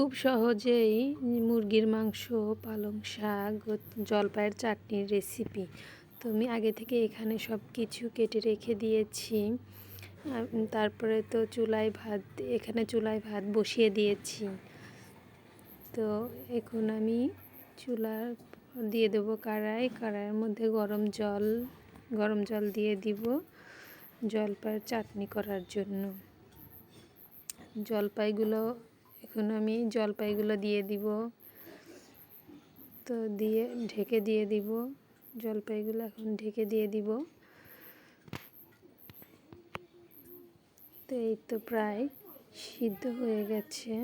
খুব সহজেই মুরগির মাংস, পালং শাক ও জলপাইয়ের চাটনির রেসিপি। তো আমি আগে থেকে এখানে সব কিছু কেটে রেখে দিয়েছি। তারপরে তো এখানে চুলায় ভাত বসিয়ে দিয়েছি। তো এখন আমি চুলা দিয়ে দেবো কড়াইয়ের মধ্যে গরম জল দিয়ে দিব জলপাইয়ের চাটনি করার জন্য। এখন আমি জলপাইগুলো দিয়ে দিব। তো দিয়ে ঢেকে দিয়ে দিব। জলপাইগুলো এখন ঢেকে দিয়ে দিব। তো এই তো প্রায় সিদ্ধ হয়ে গেছে।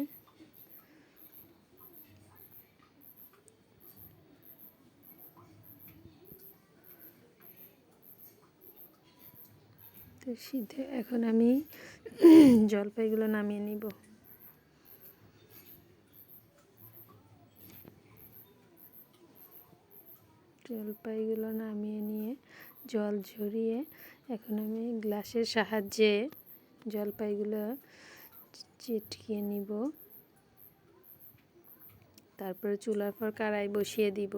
তো এখন আমি জলপাইগুলো নামিয়ে নিব। জলপাইগুলো নামিয়ে নিয়ে জল ঝরিয়ে এখন আমি গ্লাসের সাহায্যে জলপাইগুলো চিটকিয়ে নিব। তারপরে চুলার পর কড়াই বসিয়ে দিব।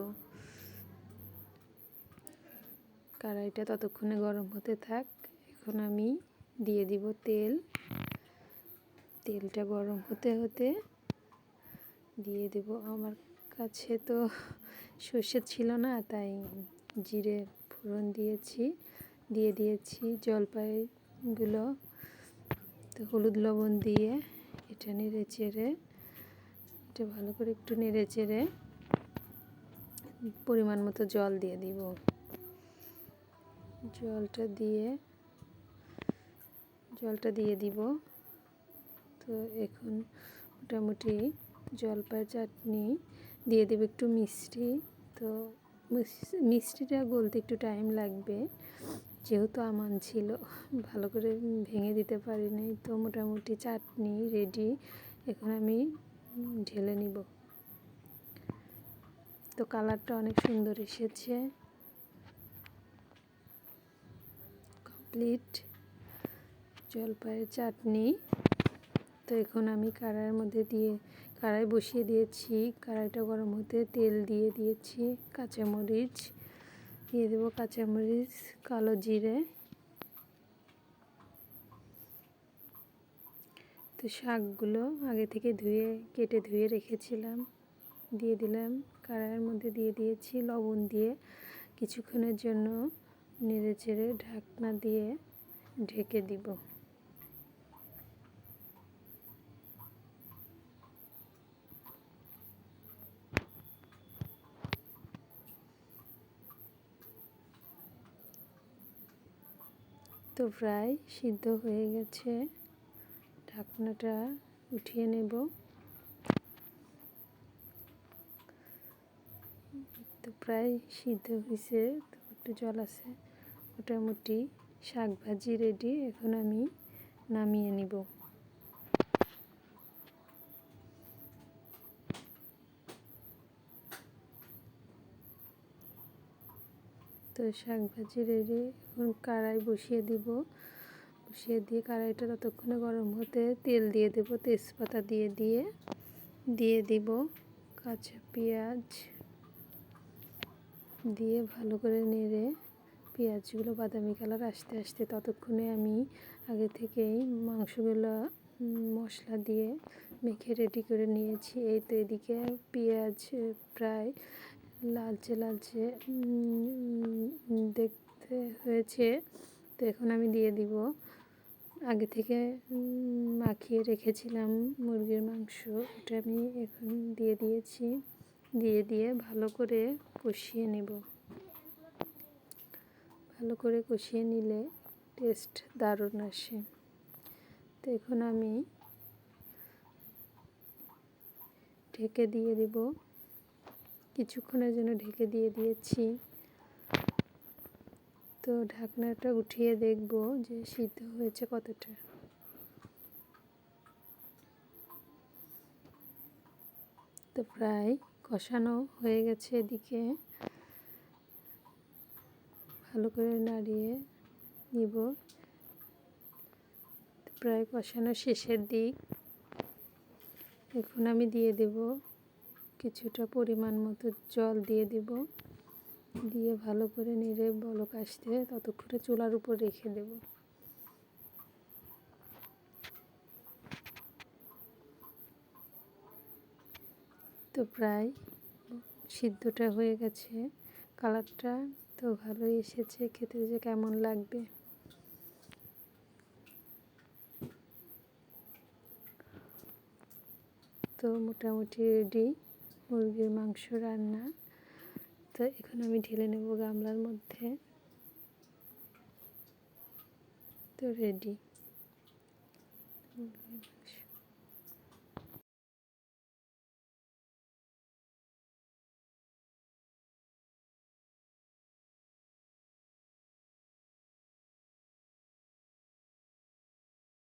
কড়াইটা ততক্ষণে গরম হতে থাক। এখন আমি দিয়ে দিব তেল। তেলটা গরম হতে হতে দিয়ে দেব, আমার কাছে তো সর্ষে ছিল না, তাই জিরে ফোড়ন দিয়ে দিয়েছি জলপাইগুলো। তো হলুদ লবণ দিয়ে এটা ভালো করে একটু নেড়ে চেড়ে পরিমাণ মতো জল দিয়ে দিব। জলটা দিয়ে দিব। তো এখন মোটামুটি জলপাইয়ের চাটনি দিয়ে দেব একটু মিষ্টি। তো মিষ্টিটা গলতে একটু টাইম লাগবে, যেহেতু আমান ছিল ভালো করে ভেঙে দিতে পারি নাই। তো মোটামুটি চাটনি রেডি। এখন আমি ঢেলে নিব। তো কালারটা অনেক সুন্দর এসেছে। কমপ্লিট জলপাইয়ের চাটনি। তো এখন আমি কড়াই বসিয়ে দিয়েছি। কড়াইটা গরম হতে তেল দিয়ে দিয়েছি। কাঁচামরিচ দিয়ে দেবো, কালো জিরে। তো শাকগুলো আগে থেকে কেটে ধুয়ে রেখেছিলাম, দিয়ে দিলাম। কড়াইয়ের মধ্যে দিয়ে দিয়েছি, লবণ দিয়ে কিছুক্ষণের জন্য নেড়ে চেড়ে ঢাকনা দিয়ে ঢেকে দিব। তো প্রায় সিদ্ধ হয়ে গেছে। ঢাকনাটা উঠিয়ে নেব। তো প্রায় সিদ্ধ হয়েছে, তো একটু জল আছে। মোটামুটি শাক ভাজি রেডি। এখন আমি নামিয়ে নিব। তো শাক ভাজি রেডি। এখন কড়াই বসিয়ে দিয়ে কড়াইটা ততক্ষণে গরম হতে তেল দিয়ে দেব। তেজপাতা দিয়ে দিব কাঁচা পেঁয়াজ দিয়ে ভালো করে নেড়ে পেঁয়াজগুলো বাদামি কালার আসতে ততক্ষণে আমি আগে থেকেই মাংসগুলো মশলা দিয়ে মেখে রেডি করে নিয়েছি। এই তো এদিকে পেঁয়াজ প্রায় লালচে দেখতে হয়েছে। তো এখন আমি দিয়ে দিব আগে থেকে মাখিয়ে রেখেছিলাম মুরগির মাংস। ওটা আমি এখন দিয়ে দিয়েছি। দিয়ে ভালো করে কষিয়ে নেব। ভালো করে কষিয়ে নিলে টেস্ট দারুণ আসে। তো এখন আমি ঢেকে দিয়ে দেব। কিছুক্ষণের জন্য ঢেকে দিয়ে দিয়েছি। তো ঢাকনাটা উঠিয়ে দেখব যে সিদ্ধ হয়েছে কতটা। তো প্রায় কষানো হয়ে গেছে। এদিকে ভালো করে নাড়িয়ে নিব। প্রায় কষানো শেষের দিক। এখন আমি দিয়ে দেব কিছুটা পরিমাণ মতো জল দিয়ে দেব, দিয়ে ভালো করে নেড়ে বলক আসতে ততক্ষণে চুলার উপর রেখে দেব। তো প্রায় সিদ্ধটা হয়ে গেছে, কালারটা তো ভালোই এসেছে, খেতে যে কেমন লাগবে। তো মোটামুটি রেডি মুরগির মাংস রান্না। তো এখন আমি ঢেলে নেব গামলার মধ্যে। তো রেডি মুরগির মাংস।